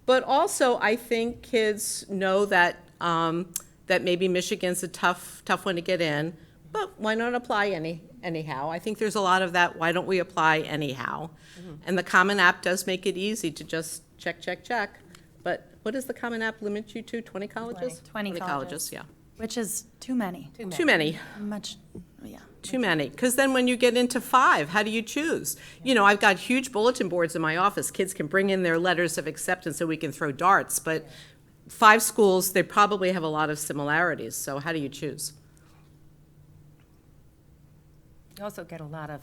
S1: But also, I think kids know that that maybe Michigan's a tough one to get in, but why not apply anyhow? I think there's a lot of that, why don't we apply anyhow? And the Common App does make it easy to just check. But what does the Common App limit you to, 20 colleges?
S2: 20 colleges.
S1: Yeah.
S2: Which is too many.
S1: Too many.
S2: Much, yeah.
S1: Too many, because then when you get into 5, how do you choose? You know, I've got huge bulletin boards in my office. Kids can bring in their letters of acceptance so we can throw darts, but 5 schools, they probably have a lot of similarities, so how do you choose?
S3: You also get a lot of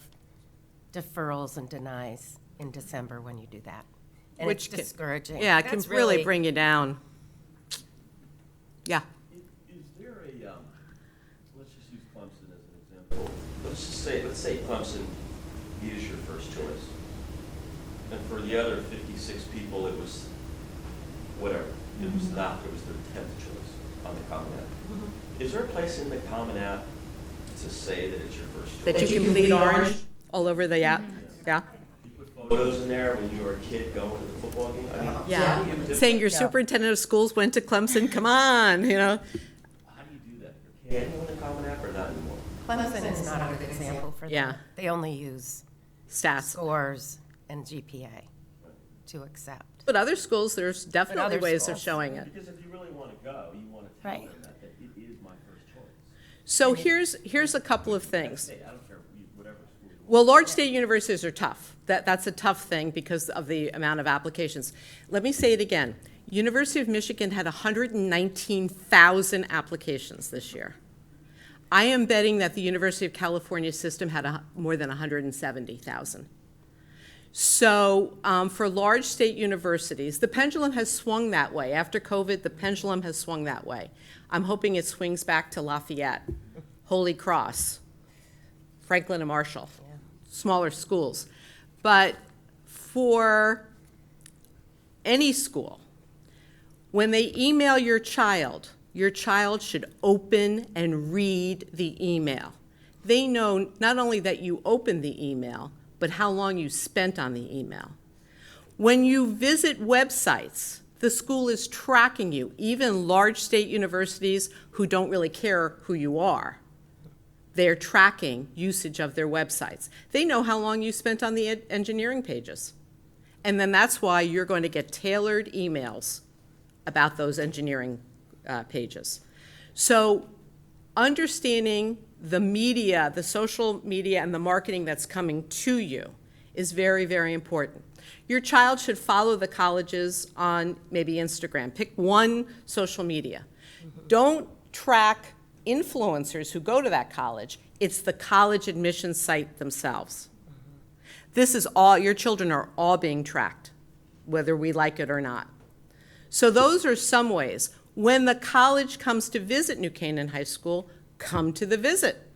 S3: deferrals and denies in December when you do that. And it's
S1: Which can-
S3: discouraging.
S1: Yeah, it can
S3: That's
S1: really bring you down. Yeah.
S8: Is there a, let's just use Clemson as an example. Let's say Clemson is your first choice. And for the other 56 people, it was whatever. It was not, it was their 10th choice on the Common App. Is there a place in the Common App to say that it's your first choice?
S1: That you can bleed orange all over the app, yeah?
S8: You put photos in there when you were a kid going to the football game? I mean,
S1: Yeah,
S8: how do you do-
S1: saying your superintendent of schools went to Clemson, come on, you know?
S8: How do you do that? Can you in the Common App or not anymore?
S3: Clemson is not a good example for that.
S1: Yeah.
S3: They only use
S1: Stats.
S3: scores and GPA to accept.
S1: But other schools, there's definitely
S3: other
S1: ways of
S3: schools.
S1: showing it.
S8: Because if you really want to go, you want to tell
S2: Right.
S8: them that it is my first choice.
S1: So here's a couple of things.
S8: Hey, I don't care, whatever school.
S1: Well, large state universities are tough. That's a tough thing because of the amount of applications. Let me say it again. University of Michigan had 119,000 applications this year. I am betting that the University of California system had more than 170,000. So for large state universities, the pendulum has swung that way. After COVID, the pendulum has swung that way. I'm hoping it swings back to Lafayette, Holy Cross, Franklin and Marshall, smaller schools. But for any school, when they email your child should open and read the email. They know not only that you opened the email, but how long you spent on the email. When you visit websites, the school is tracking you, even large state universities who don't really care who you are. They're tracking usage of their websites. They know how long you spent on the engineering pages. And then that's why you're going to get tailored emails about those engineering pages. So understanding the media, the social media, and the marketing that's coming to you is very, very important. Your child should follow the colleges on maybe Instagram. Pick one social media. Don't track influencers who go to that college. It's the college admissions site themselves. This is all, your children are all being tracked, whether we like it or not. So those are some ways. When the college comes to visit New Canaan High School, come to the visit.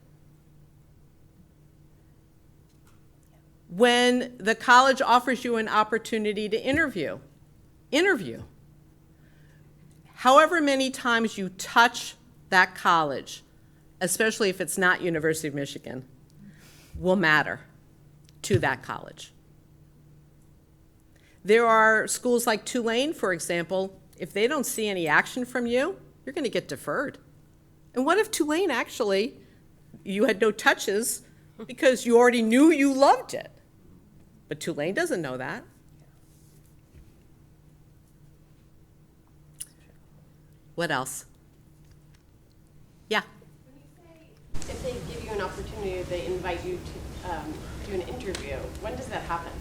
S1: When the college offers you an opportunity to interview. However many times you touch that college, especially if it's not University of Michigan, will matter to that college. There are schools like Tulane, for example, if they don't see any action from you, you're going to get deferred. And what if Tulane actually, you had no touches because you already knew you loved it? But Tulane doesn't know that. What else? Yeah.
S9: When you say if they give you an opportunity, they invite you to do an interview, when does that happen?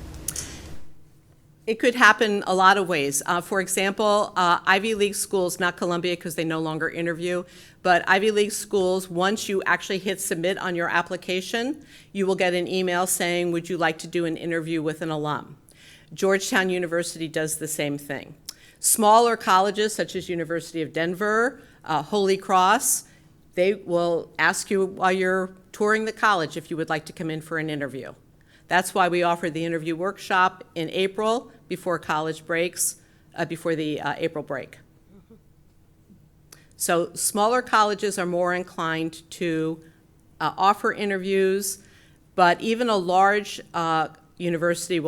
S1: It could happen a lot of ways. For example, Ivy League schools, not Columbia because they no longer interview, but Ivy League schools, once you actually hit submit on your application, you will get an email saying, would you like to do an interview with an alum? Georgetown University does the same thing. Smaller colleges such as University of Denver, Holy Cross, they will ask you while you're touring the college if you would like to come in for an interview. That's why we offer the interview workshop in April before college breaks, before the April break. So smaller colleges are more inclined to offer interviews, but even a large university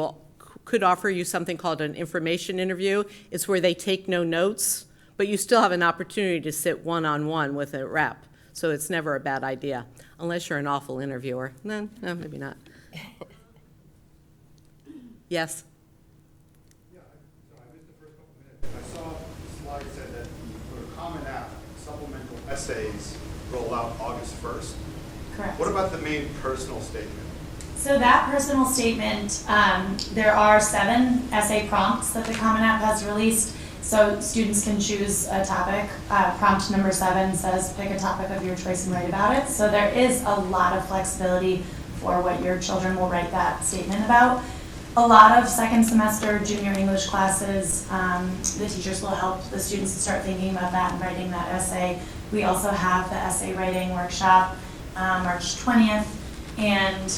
S1: could offer you something called an information interview. It's where they take no notes, but you still have an opportunity to sit one-on-one with a rep. So it's never a bad idea, unless you're an awful interviewer. No, maybe not. Yes?
S10: Yeah, I missed the first couple minutes. I saw the slide said that for the Common App, supplemental essays roll out August 1st.
S2: Correct.
S10: What about the main personal statement?
S2: So that personal statement, there are 7 essay prompts that the Common App has released. So students can choose a topic. Prompt number 7 says pick a topic of your choice and write about it. So there is a lot of flexibility for what your children will write that statement about. A lot of second semester junior English classes, the teachers will help the students to start thinking about that and writing that essay. We also have the essay writing workshop March 20th, and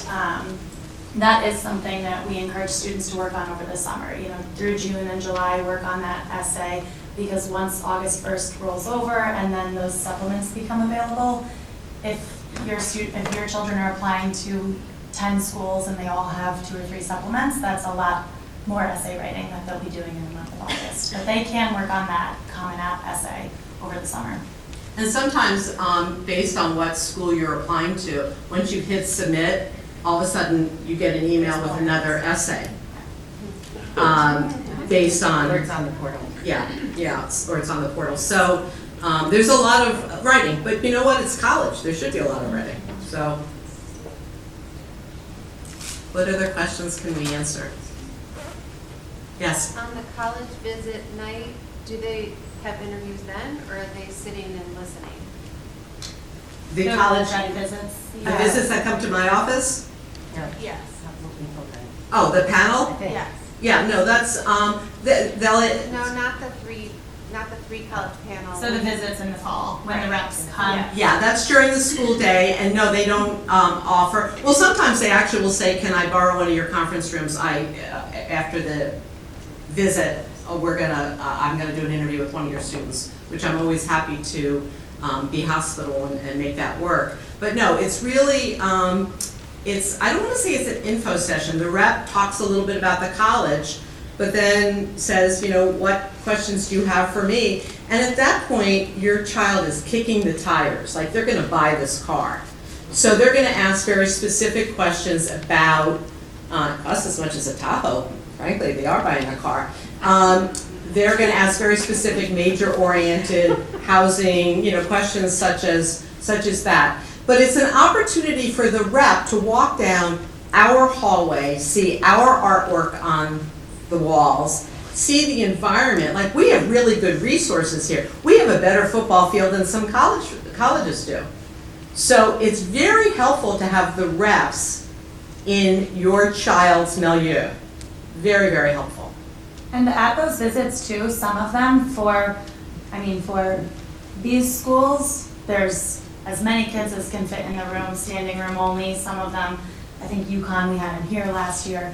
S2: that is something that we encourage students to work on over the summer. You know, through June and July, work on that essay, because once August 1st rolls over and then those supplements become available, if your children are applying to 10 schools and they all have 2 or 3 supplements, that's a lot more essay writing that they'll be doing in the month of August. But they can work on that Common App essay over the summer.
S1: And sometimes, based on what school you're applying to, once you hit submit, all of a sudden you get an email with another essay. Based on.
S3: Or it's on the portal.
S1: Yeah, or it's on the portal. So there's a lot of writing, but you know what? It's college. There should be a lot of writing. So, what other questions can we answer? Yes?
S4: On the college visit night, do they have interviews then, or are they sitting and listening?
S1: The
S2: They're
S1: college,
S2: grad visits.
S1: the visits that come to my office?
S4: Yes.
S1: Oh, the panel?
S4: Yes.
S1: Yeah, no, that's, they'll,
S4: No, not the three college panels.
S2: So the visits in the fall, when the reps come.
S4: Yeah.
S1: yeah, that's during the school day, and no, they don't offer, well, sometimes they actually will say, can I borrow one of your conference rooms? After the visit, I'm gonna do an interview with one of your students, which I'm always happy to be hospitable and make that work. But no, it's really, I don't wanna say it's an info session. The rep talks a little bit about the college, but then says, what questions do you have for me? And at that point, your child is kicking the tires, like they're gonna buy this car. So they're gonna ask very specific questions about us as much as a Tahoe, frankly, they are buying a car. They're gonna ask very specific major-oriented housing, questions such as that. But it's an opportunity for the rep to walk down our hallway, see our artwork on the walls, see the environment. Like, we have really good resources here. We have a better football field than some colleges do. So it's very helpful to have the reps in your child's milieu. Very, very helpful.
S2: And at those visits too, some of them for these schools, there's as many kids as can fit in the room, standing room only. Some of them, I think UConn we had in here last year.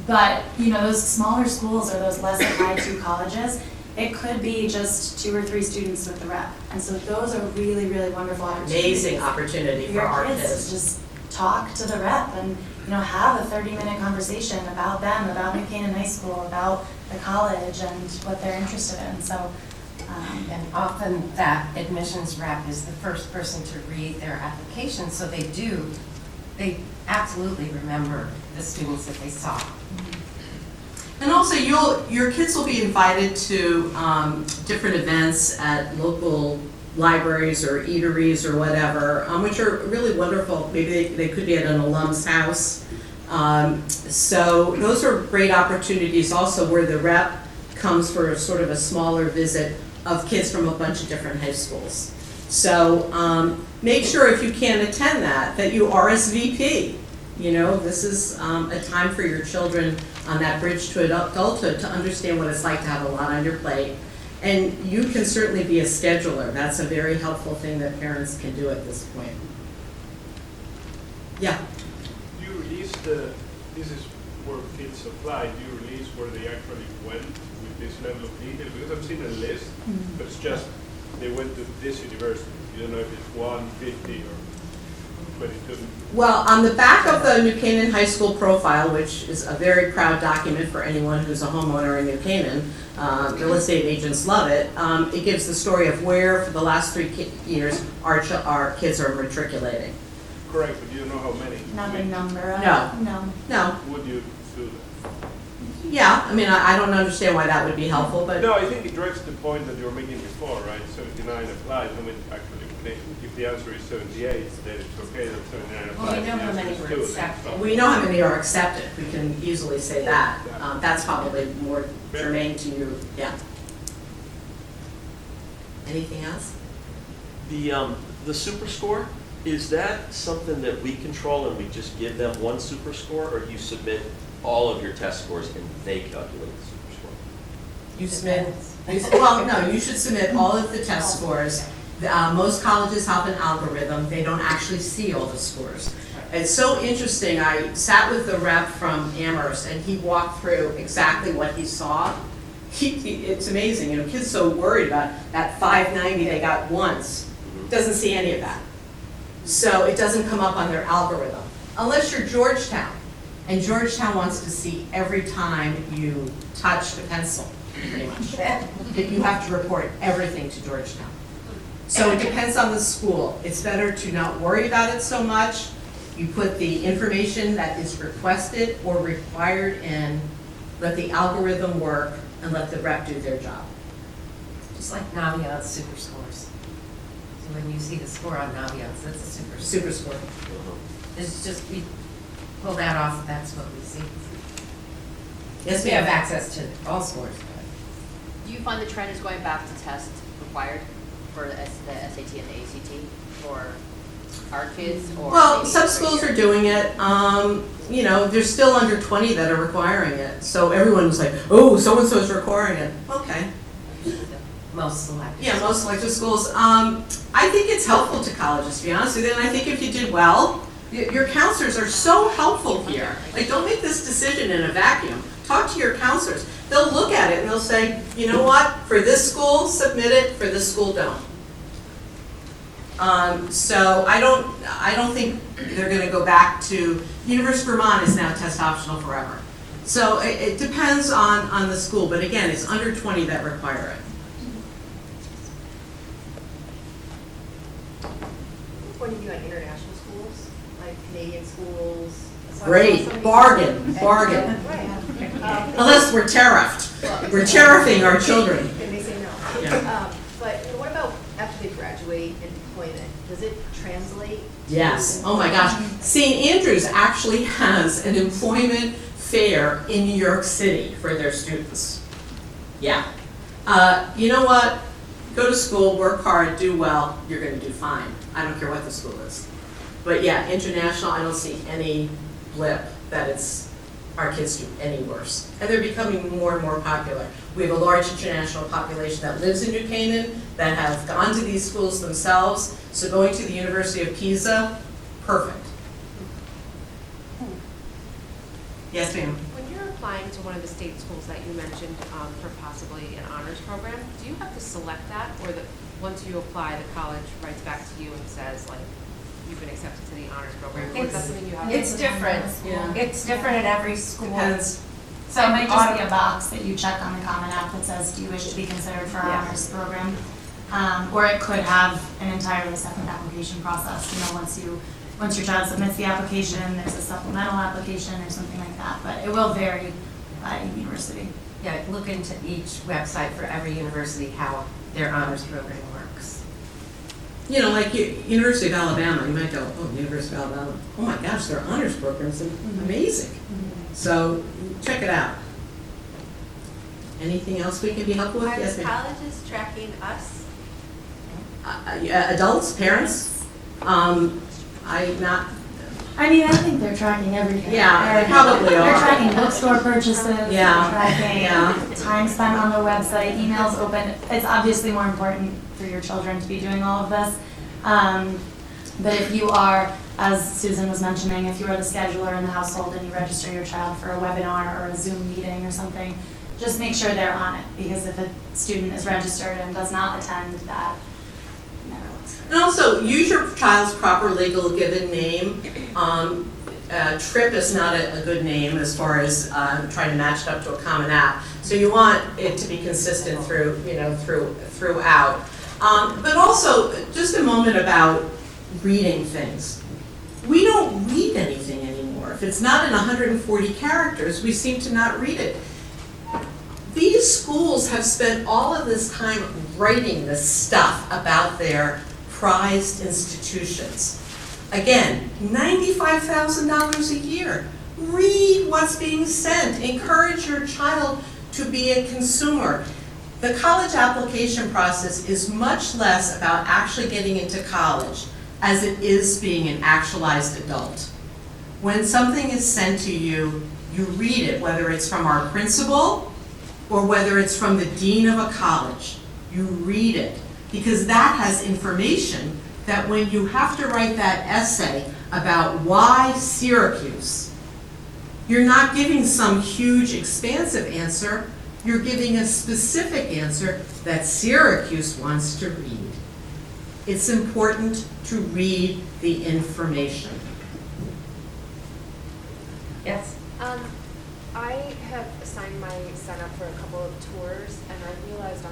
S2: But those smaller schools or those less applied to colleges, it could be just 2 or 3 students with the rep. And so those are really, really wonderful opportunities.
S1: Amazing opportunity for our
S2: Your
S1: kids.
S2: kids to just talk to the rep and have a 30-minute conversation about them, about New Canaan High School, about the college and what they're interested in. So,
S3: And often that admissions rep is the first person to read their application, so they absolutely remember the students that they saw.
S1: And also, your kids will be invited to different events at local libraries or eateries or whatever, which are really wonderful. Maybe they could be at an alum's house. So those are great opportunities also where the rep comes for a sort of a smaller visit of kids from a bunch of different high schools. So make sure if you can't attend that you RSVP. You know, this is a time for your children on that bridge to adulthood to understand what it's like to have a lot on your plate. And you can certainly be a scheduler. That's a very helpful thing that parents can do at this point. Yeah.
S6: Do you release this is where kids apply, do you release where they actually went with this level of detail? Because I've seen a list, but it's just, they went to this university. You don't know if it's 150 or 22.
S1: Well, on the back of the New Canaan High School profile, which is a very proud document for anyone who's a homeowner in New Canaan, real estate agents love it, it gives the story of where, for the last 3 years, our kids are matriculating.
S6: Correct, but you don't know how many.
S2: Not the number.
S1: No.
S2: No.
S1: No,
S6: Would you do that?
S1: yeah, I mean, I don't understand why that would be helpful, but
S6: No, I think it directs the point that you were making before, right? 79 applied, how many actually came? If the answer is 78, then it's okay that 79 applied.
S3: Well, we know
S6: The
S3: how
S6: answer
S3: many
S6: is
S3: were
S6: 2, then
S3: accepted.
S6: stop.
S1: we know how many are accepted. We can easily say that. That's probably more germane to you, yeah. Anything else?
S8: The super score, is that something that we control and we just give them one super score, or do you submit all of your test scores and they calculate the super score?
S1: You submit, well, no, you should submit all of the test scores. Most colleges have an algorithm, they don't actually see all the scores. It's so interesting, I sat with the rep from Amherst and he walked through exactly what he saw. It's amazing, you know, kids so worried about that 590 they got once, doesn't see any of that. So it doesn't come up on their algorithm, unless you're Georgetown. And Georgetown wants to see every time you touch the pencil, pretty much. You have to report everything to Georgetown. So it depends on the school. It's better to not worry about it so much. You put the information that is requested or required in, let the algorithm work, and let the rep do their job.
S3: Just like Naviance super scores. So when you see the score on Naviance, that's a super score.
S1: Super score.
S3: It's just, we pull that off, that's what we see.
S1: Yes,
S3: We have access to all scores.
S4: Do you find the trend is going back to test required for the SAT and the ACT for our kids, or?
S1: Well,
S4: maybe
S1: some
S4: for
S1: schools
S4: your-
S1: are doing it. You know, there's still under 20 that are requiring it. So everyone was like, oh, so-and-so is requiring it. Okay.
S3: Most select.
S1: Yeah, most selective schools. I think it's helpful to colleges, to be honest with you. And I think if you did well, your counselors are so helpful here. Like, don't make this decision in a vacuum. Talk to your counselors. They'll look at it and they'll say, you know what, for this school, submit it, for this school, don't. So I don't think they're gonna go back to, University of Vermont is now test optional forever. So it depends on the school, but again, it's under 20 that require it.
S9: What do you do at international schools, like Canadian schools?
S1: Great, bargain.
S9: Right.
S1: Unless we're tariffed. We're tariffing our children.
S9: And they say no.
S1: Yeah.
S9: But you know, what about after they graduate and employment? Does it translate?
S1: Yes, oh my gosh. St. Andrews actually has an employment fair in New York City for their students. Yeah. You know what? Go to school, work hard, do well, you're gonna do fine. I don't care what the school is. But yeah, international, I don't see any blip that it's, our kids do any worse. And they're becoming more and more popular. We have a large international population that lives in New Canaan, that have gone to these schools themselves. So going to the University of Pisa, perfect. Yes, ma'am.
S9: When you're applying to one of the state schools that you mentioned for possibly an honors program, do you have to select that, or once you apply, the college writes back to you and says, like, you've been accepted to the honors program? Or is that something you have?
S3: It's different.
S1: Yeah.
S3: It's different at every school.
S1: Depends.
S2: So it might just be a box that you check on the Common App that says, do you wish to be considered for our
S3: Yeah.
S2: honors program? Or it could have an entirely separate application process, you know, once your child submits the application, there's a supplemental application or something like that, but it will vary by university.
S3: Yeah, look into each website for every university how their honors program works.
S1: You know, like University of Alabama, you might go, oh, University of Alabama, oh my gosh, their honors programs are amazing. So check it out. Anything else we can be helpful with?
S11: Are
S1: Yes,
S11: the
S1: ma'am.
S11: colleges tracking us?
S1: Adults, parents, I
S2: think they're tracking everything.
S1: Yeah, they probably
S2: They're
S1: are.
S2: tracking bookstore purchases,
S1: Yeah,
S2: tracking
S1: yeah.
S2: time spent on the website, emails open. It's obviously more important for your children to be doing all of this. But if you are, as Susan was mentioning, if you are the scheduler in the household and you register your child for a webinar or a Zoom meeting or something, just make sure they're on it, because if a student is registered and does not attend, that never looks good.
S1: And also, use your child's proper legal given name. Trip is not a good name as far as trying to match it up to a Common App. So you want it to be consistent throughout. But also, just a moment about reading things. We don't read anything anymore. If it's not in 140 characters, we seem to not read it. These schools have spent all of this time writing this stuff about their prized institutions. Again, $95,000 a year. Read what's being sent. Encourage your child to be a consumer. The college application process is much less about actually getting into college as it is being an actualized adult. When something is sent to you, you read it, whether it's from our principal or whether it's from the dean of a college. You read it, because that has information that when you have to write that essay about why Syracuse, you're not giving some huge expansive answer, you're giving a specific answer that Syracuse wants to read. It's important to read the information.
S3: Yes?
S12: I have signed my son up for a couple of tours, and I realized on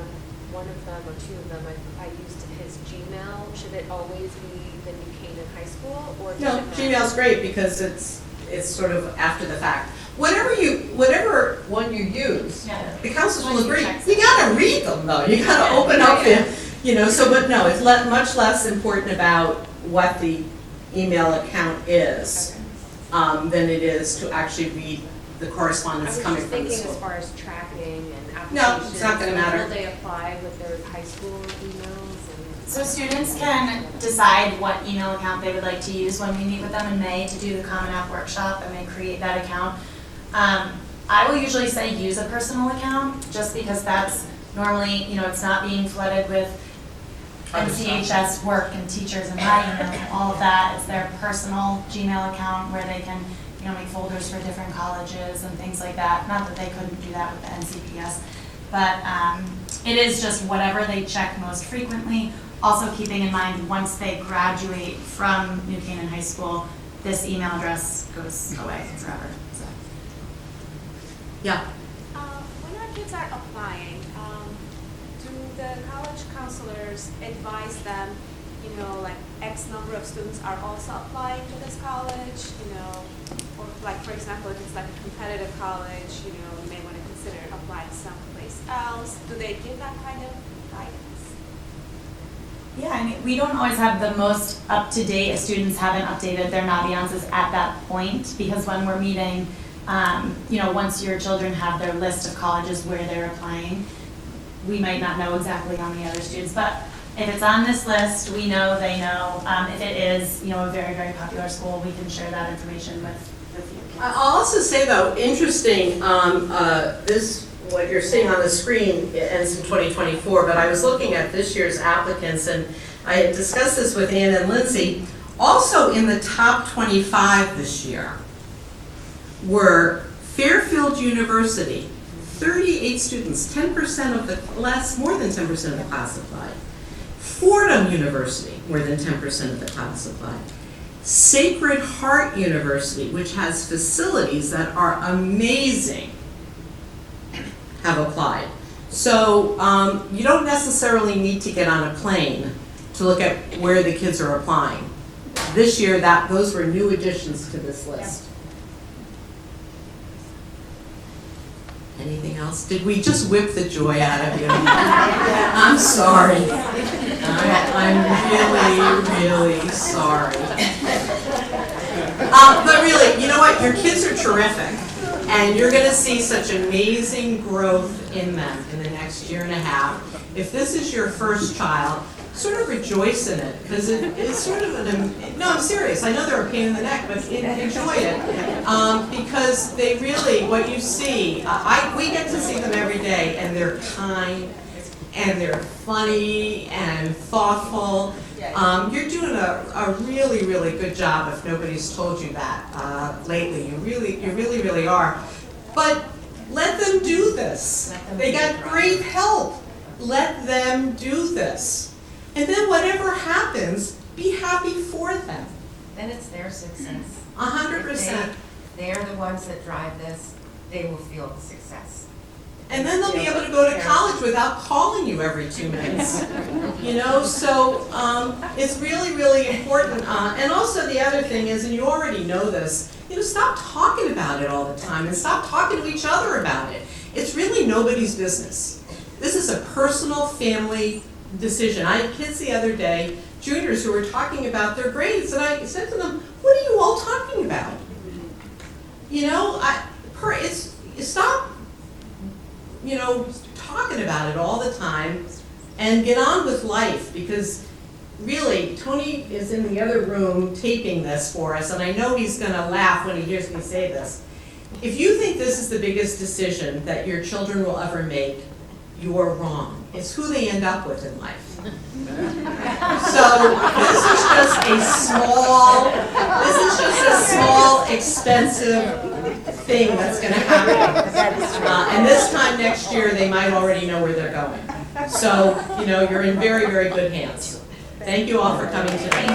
S12: one of them or two of them, I used his Gmail. Should it always be the New Canaan High School, or does
S1: No,
S12: it matter?
S1: Gmail's great because it's sort of after the fact. Whatever one you use,
S2: Yeah.
S1: the counselors will
S2: Once you
S1: agree.
S2: check
S1: You gotta read them though. You gotta open up
S2: Yeah.
S1: but no, it's much less important about what the email account is than it is to actually read the
S12: I
S1: correspondence
S12: was
S1: coming
S12: just
S1: from the
S12: thinking
S1: school.
S12: as far as tracking and
S1: No,
S12: applications.
S1: it's not gonna matter.
S12: Will they apply with their high school emails and?
S2: So students can decide what email account they would like to use when we meet with them in May to do the Common App workshop, and they create that account. I will usually say use a personal account, just because that's normally, it's not being flooded with NCHS work and teachers and my email and all of that. It's their personal Gmail account where they can, make folders for different colleges and things like that. Not that they couldn't do that with the NCPS, but it is just whatever they check most frequently. Also keeping in mind, once they graduate from New Canaan High School, this email address goes away forever. So.
S1: Yeah.
S11: When our kids are applying, do the college counselors advise them, like X number of students are also applying to this college, or like, for example, if it's like a competitive college, you may want to consider applying someplace else. Do they give that kind of guidance?
S2: Yeah, we don't always have the most up-to-date. Students haven't updated their Naviances at that point, because when we're meeting, once your children have their list of colleges where they're applying, we might not know exactly how many other students, but if it's on this list, we know, they know. If it is, a very, very popular school, we can share that information with you.
S1: I'll also say though, interesting, what you're seeing on the screen ends in 2024, but I was looking at this year's applicants, and I had discussed this with Ann and Lindsay. Also in the top 25 this year were Fairfield University, 38 students, 10% of the class, more than 10% of the class applied. Fordham University, more than 10% of the class applied. Sacred Heart University, which has facilities that are amazing, have applied. So you don't necessarily need to get on a plane to look at where the kids are applying. This year, those were new additions to this list. Anything else? Did we just whip the joy out of you? I'm sorry. I'm really, really sorry. But really, you know what? Your kids are terrific. And you're going to see such amazing growth in them in the next year and a half. If this is your first child, sort of rejoice in it, because it's sort of no, I'm serious. I know they're a pain in the neck, but enjoy it. Because they really, what you see, we get to see them every day, and they're kind, and they're funny, and thoughtful. You're doing a really, really good job if nobody's told you that lately. You really are. But let them do this. They got great help. Let them do this. And then whatever happens, be happy for them.
S3: Then it's their success.
S1: 100%.
S3: They're the ones that drive this, they will feel the success.
S1: And then they'll be able to go to college without calling you every 2 minutes. You know, so it's really, really important. And also the other thing is, and you already know this, you know, stop talking about it all the time and stop talking to each other about it. It's really nobody's business. This is a personal family decision. I had kids the other day, juniors, who were talking about their grades, and I said to them, what are you all talking about? You know, stop, you know, talking about it all the time and get on with life, because really, Tony is in the other room taping this for us, and I know he's going to laugh when he hears me say this. If you think this is the biggest decision that your children will ever make, you're wrong. It's who they end up with in life. So this is just a small, expensive thing that's going to happen. And this time next year, they might already know where they're going. So, you know, you're in very, very good hands. Thank you all for coming today.